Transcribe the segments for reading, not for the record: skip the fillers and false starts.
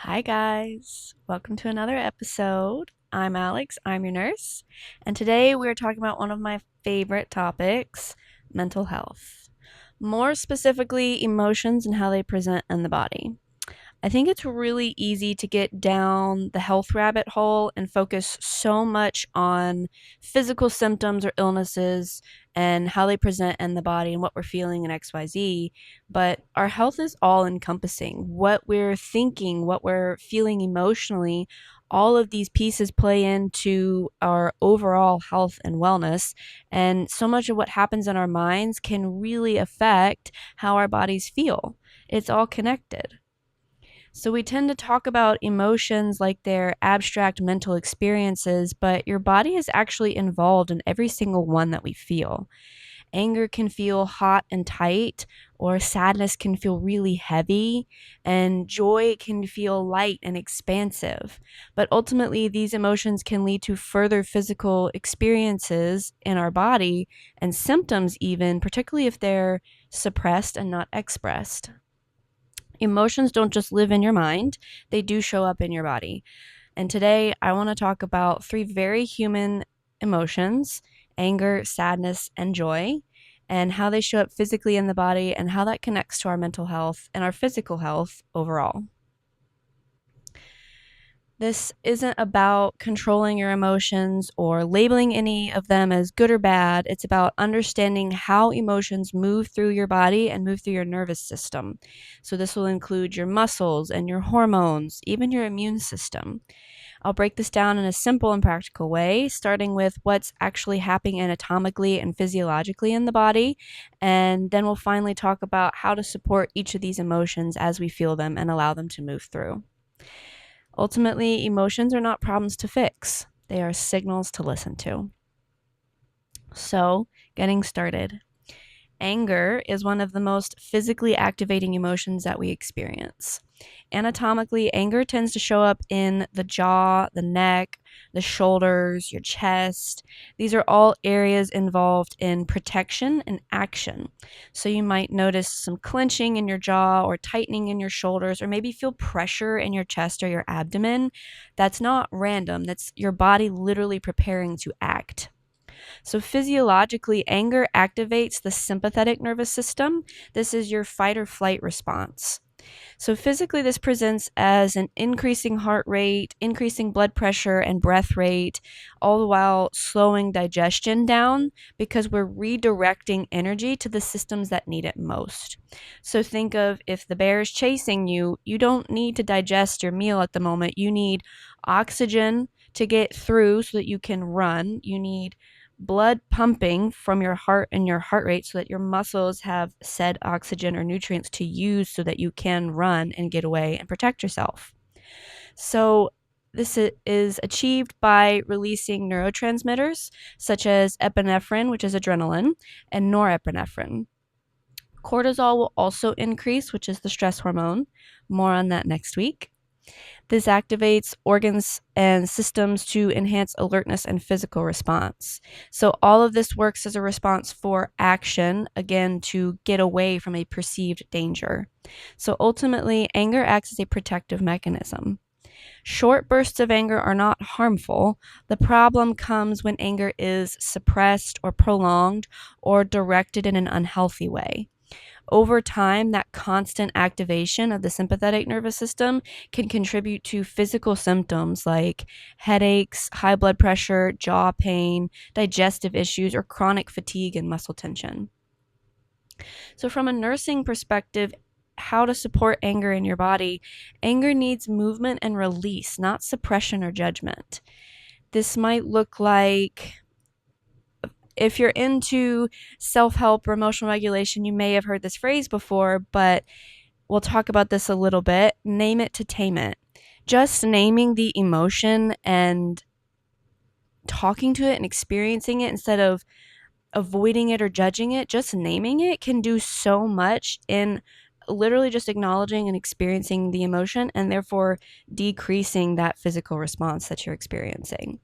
Hi, guys. Welcome to another episode. I'm Alex, I'm your nurse, and today we're talking about one of my favorite topics, mental health. More specifically, emotions and how they present in the body. I think it's really easy to get down the health rabbit hole and focus so much on physical symptoms or illnesses and how they present in the body and what we're feeling in XYZ. But our health is all encompassing. What we're thinking, what we're feeling emotionally, all of these pieces play into our overall health and wellness. And so much of what happens in our minds can really affect how our bodies feel. It's all connected. So we tend to talk about emotions like they're abstract mental experiences, but your body is actually involved in every single one that we feel. Anger can feel hot and tight, or sadness can feel really heavy, and joy can feel light and expansive. But ultimately, these emotions can lead to further physical experiences in our body and symptoms, even, particularly if they're suppressed and not expressed. Emotions don't just live in your mind, they do show up in your body. And today I want to talk about three very human emotions: anger, sadness, and joy, and how they show up physically in the body and how that connects to our mental health and our physical health overall. This isn't about controlling your emotions or labeling any of them as good or bad. It's about understanding how emotions move through your body and move through your nervous system. So, this will include your muscles and your hormones, even your immune system. I'll break this down in a simple and practical way, starting with what's actually happening anatomically and physiologically in the body. And then we'll finally talk about how to support each of these emotions as we feel them and allow them to move through. Ultimately, emotions are not problems to fix, they are signals to listen to. So, getting started. Anger is one of the most physically activating emotions that we experience. Anatomically, anger tends to show up in the jaw, the neck, the shoulders, your chest. These are all areas involved in protection and action. So you might notice some clenching in your jaw or tightening in your shoulders, or maybe feel pressure in your chest or your abdomen. That's not random, that's your body literally preparing to act. So, physiologically, anger activates the sympathetic nervous system. This is your fight or flight response. So, physically, this presents as an increasing heart rate, increasing blood pressure and breath rate, all the while slowing digestion down because we're redirecting energy to the systems that need it most. So, think of if the bear is chasing you, you don't need to digest your meal at the moment. You need oxygen to get through so that you can run. You need blood pumping from your heart and your heart rate so that your muscles have said oxygen or nutrients to use so that you can run and get away and protect yourself. So, this is achieved by releasing neurotransmitters such as epinephrine, which is adrenaline, and norepinephrine. Cortisol will also increase, which is the stress hormone. More on that next week. This activates organs and systems to enhance alertness and physical response. So, all of this works as a response for action, again, to get away from a perceived danger. So, ultimately, anger acts as a protective mechanism. Short bursts of anger are not harmful. The problem comes when anger is suppressed or prolonged or directed in an unhealthy way. Over time, that constant activation of the sympathetic nervous system can contribute to physical symptoms like headaches, high blood pressure, jaw pain, digestive issues, or chronic fatigue and muscle tension. So, from a nursing perspective, how to support anger in your body, anger needs movement and release, not suppression or judgment. This might look like, if you're into self-help or emotional regulation, you may have heard this phrase before, but we'll talk about this a little bit. Name it to tame it. Just naming the emotion and talking to it and experiencing it instead of avoiding it or judging it, just naming it can do so much in literally just acknowledging and experiencing the emotion and therefore decreasing that physical response that you're experiencing.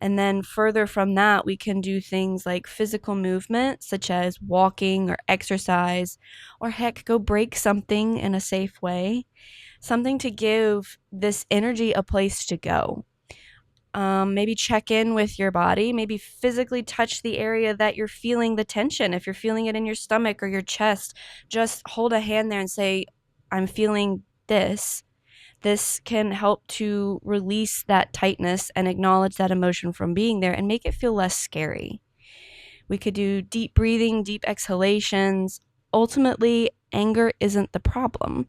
And then further from that, we can do things like physical movement, such as walking or exercise, or heck, go break something in a safe way. something to give this energy a place to go. Maybe check in with your body, maybe physically touch the area that you're feeling the tension. If you're feeling it in your stomach or your chest, just hold a hand there and say, I'm feeling this. This can help to release that tightness and acknowledge that emotion from being there and make it feel less scary. We could do deep breathing, deep exhalations. Ultimately, anger isn't the problem.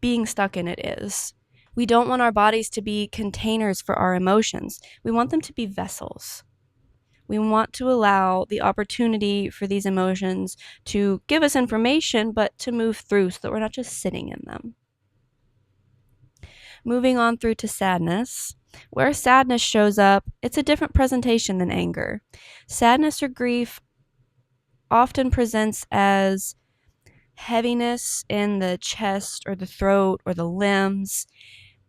Being stuck in it is. We don't want our bodies to be containers for our emotions. We want them to be vessels. We want to allow the opportunity for these emotions to give us information, but to move through so that we're not just sitting in them. Moving on through to sadness. Where sadness shows up, it's a different presentation than anger. Sadness or grief often presents as heaviness in the chest or the throat or the limbs.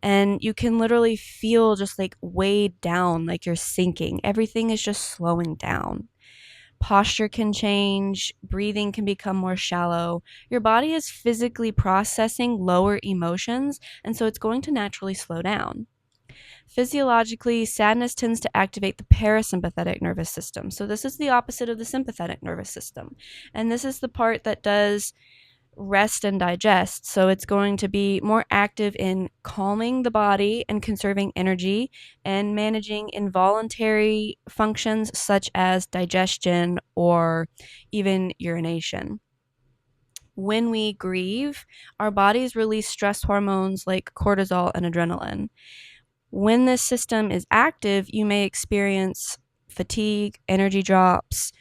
And you can literally feel just like weighed down, like you're sinking. Everything is just slowing down. Posture can change, breathing can become more shallow. Your body is physically processing lower emotions, and so it's going to naturally slow down. Physiologically, sadness tends to activate the parasympathetic nervous system. So, this is the opposite of the sympathetic nervous system. And this is the part that does rest and digest. So it's going to be more active in calming the body and conserving energy and managing involuntary functions such as digestion or even urination. When we grieve, our bodies release stress hormones like cortisol and adrenaline. When this system is active, you may experience fatigue, energy drops,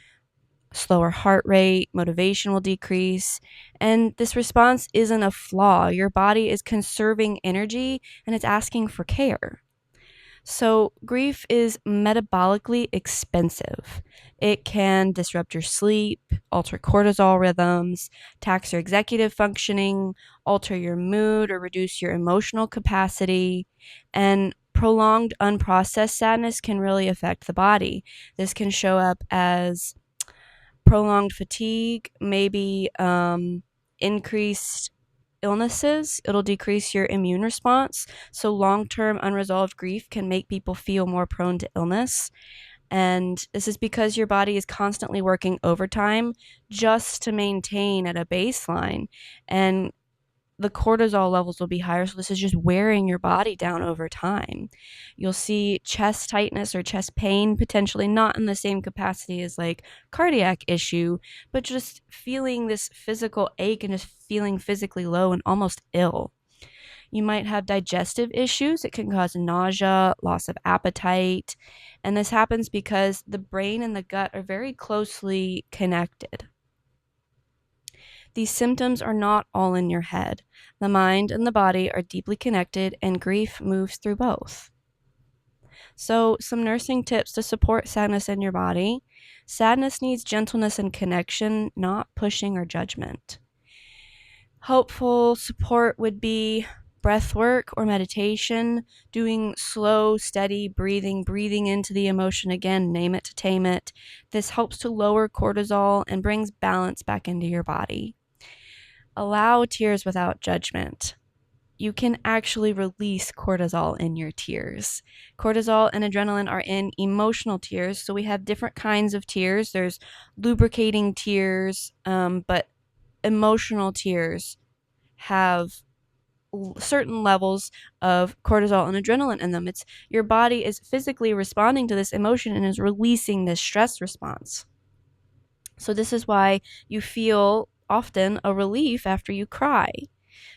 slower heart rate, motivation will decrease. And this response isn't a flaw. Your body is conserving energy and it's asking for care. So, grief is metabolically expensive. It can disrupt your sleep, alter cortisol rhythms, tax your executive functioning, alter your mood, or reduce your emotional capacity. And prolonged unprocessed sadness can really affect the body. This can show up as prolonged fatigue, maybe increased illnesses. It'll decrease your immune response. So, long term unresolved grief can make people feel more prone to illness. And this is because your body is constantly working overtime just to maintain at a baseline. And the cortisol levels will be higher. So this is just wearing your body down over time. You'll see chest tightness or chest pain, potentially not in the same capacity as like cardiac issue, but just feeling this physical ache and just feeling physically low and almost ill. You might have digestive issues. It can cause nausea, loss of appetite. And this happens because the brain and the gut are very closely connected. These symptoms are not all in your head. The mind and the body are deeply connected, and grief moves through both. So, some nursing tips to support sadness in your body. Sadness needs gentleness and connection, not pushing or judgment. Helpful support would be breath work or meditation, doing slow, steady breathing into the emotion again, name it to tame it. This helps to lower cortisol and brings balance back into your body. Allow tears without judgment. You can actually release cortisol in your tears. Cortisol and adrenaline are in emotional tears, so we have different kinds of tears. There's lubricating tears, but emotional tears have certain levels of cortisol and adrenaline in them. It's your body is physically responding to this emotion and is releasing this stress response. So this is why you feel often a relief after you cry.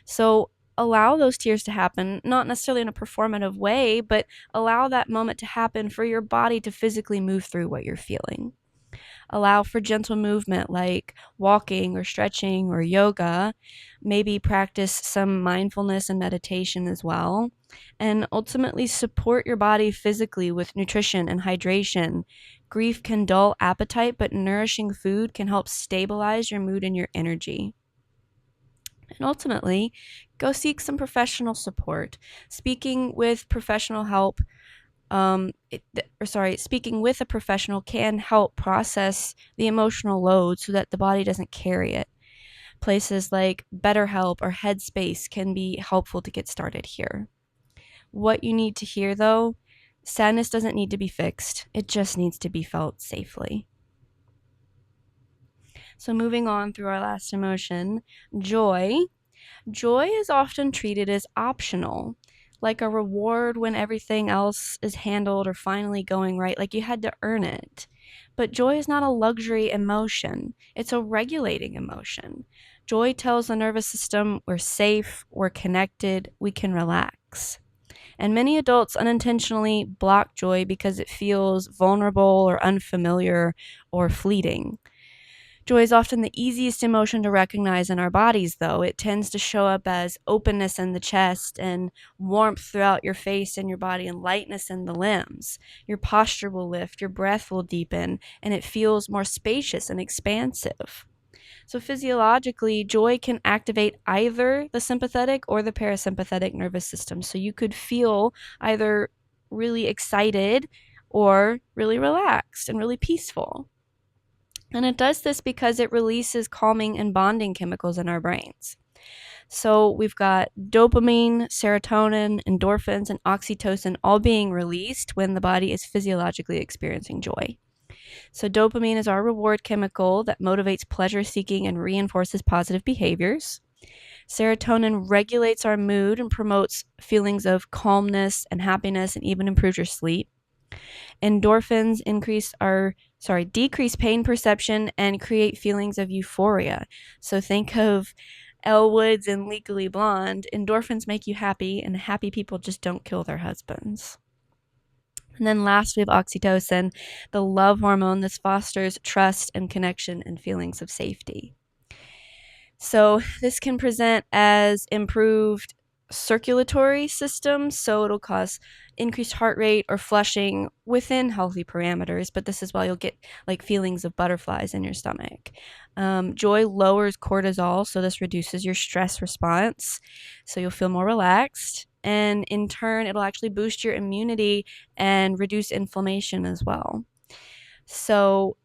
So allow those tears to happen, not necessarily in a performative way, but allow that moment to happen for your body to physically move through what you're feeling. Allow for gentle movement like walking or stretching or yoga. Maybe practice some mindfulness and meditation as well. And ultimately support your body physically with nutrition and hydration. Grief can dull appetite, but nourishing food can help stabilize your mood and your energy. And ultimately, go seek some professional support. Speaking with professional help speaking with a professional can help process the emotional load so that the body doesn't carry it. Places like BetterHelp or Headspace can be helpful to get started here. What you need to hear, though, sadness doesn't need to be fixed. It just needs to be felt safely. So moving on through our last emotion, joy. Joy is often treated as optional, like a reward when everything else is handled or finally going right, like you had to earn it. But joy is not a luxury emotion, it's a regulating emotion. Joy tells the nervous system we're safe, we're connected, we can relax. And many adults unintentionally block joy because it feels vulnerable or unfamiliar or fleeting. Joy is often the easiest emotion to recognize in our bodies, though. It tends to show up as openness in the chest and warmth throughout your face and your body and lightness in the limbs. Your posture will lift, your breath will deepen, and it feels more spacious and expansive. So physiologically, joy can activate either the sympathetic or the parasympathetic nervous system. So you could feel either really excited or really relaxed and really peaceful. And it does this because it releases calming and bonding chemicals in our brains. So we've got dopamine, serotonin, endorphins, and oxytocin all being released when the body is physiologically experiencing joy. So dopamine is our reward chemical that motivates pleasure seeking and reinforces positive behaviors. Serotonin regulates our mood and promotes feelings of calmness and happiness and even improves your sleep. Endorphins decrease pain perception and create feelings of euphoria. So think of Elle Woods in Legally Blonde. Endorphins make you happy, and happy people just don't kill their husbands. And then last, we have oxytocin, the love hormone that fosters trust and connection and feelings of safety. So this can present as improved circulatory system, so it'll cause increased heart rate or flushing within healthy parameters, but this is why you'll get like feelings of butterflies in your stomach. Joy lowers cortisol, so this reduces your stress response, so you'll feel more relaxed, and in turn it'll actually boost your immunity and reduce inflammation as well. So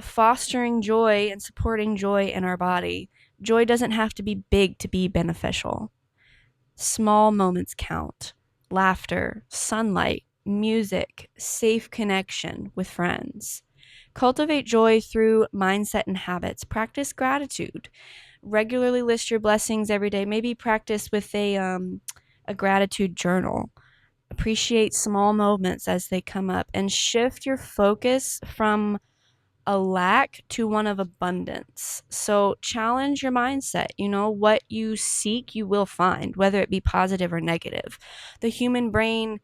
fostering joy and supporting joy in our body. Joy doesn't have to be big to be beneficial. Small moments count. Laughter, sunlight, music, safe connection with friends. Cultivate joy through mindset and habits. Practice gratitude. Regularly list your blessings every day. Maybe practice with a gratitude journal. Appreciate small moments as they come up and shift your focus from a lack to one of abundance. So challenge your mindset. What you seek, you will find, whether it be positive or negative. The human brain,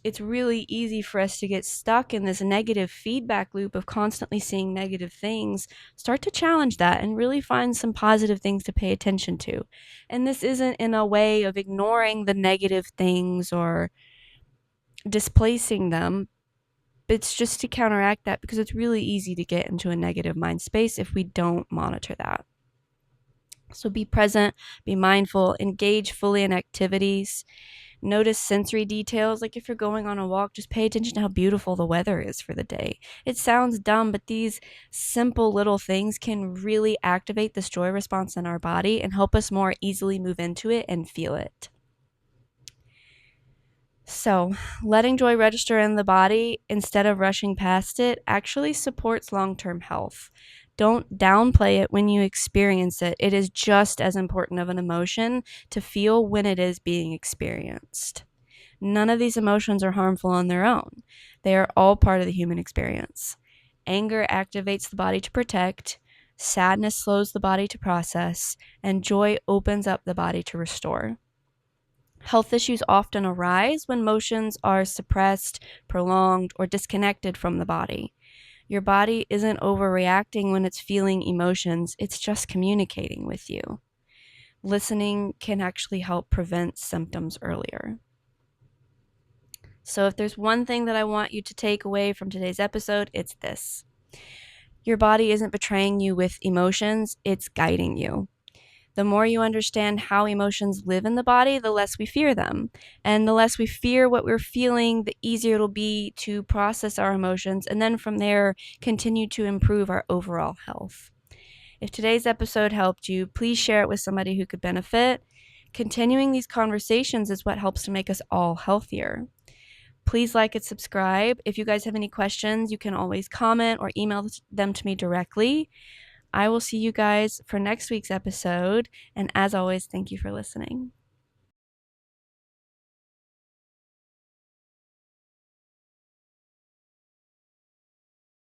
it's really easy for us to get stuck in this negative feedback loop of constantly seeing negative things. Start to challenge that and really find some positive things to pay attention to. And this isn't in a way of ignoring the negative things or displacing them. It's just to counteract that, because it's really easy to get into a negative mind space if we don't monitor that. So be present, be mindful, engage fully in activities, notice sensory details. Like if you're going on a walk, just pay attention to how beautiful the weather is for the day. It sounds dumb, but these simple little things can really activate this joy response in our body and help us more easily move into it and feel it. So, letting joy register in the body instead of rushing past it actually supports long-term health. Don't downplay it when you experience it. It is just as important of an emotion to feel when it is being experienced. None of these emotions are harmful on their own. They are all part of the human experience. Anger activates the body to protect, sadness slows the body to process, and joy opens up the body to restore. Health issues often arise when emotions are suppressed, prolonged, or disconnected from the body. Your body isn't overreacting when it's feeling emotions, it's just communicating with you. Listening can actually help prevent symptoms earlier. So if there's one thing that I want you to take away from today's episode, it's this. Your body isn't betraying you with emotions, it's guiding you. The more you understand how emotions live in the body, the less we fear them. And the less we fear what we're feeling, the easier it'll be to process our emotions, and then from there, continue to improve our overall health. If today's episode helped you, please share it with somebody who could benefit. Continuing these conversations is what helps to make us all healthier. Please like and subscribe. If you guys have any questions, you can always comment or email them to me directly. I will see you guys for next week's episode. And as always, thank you for listening.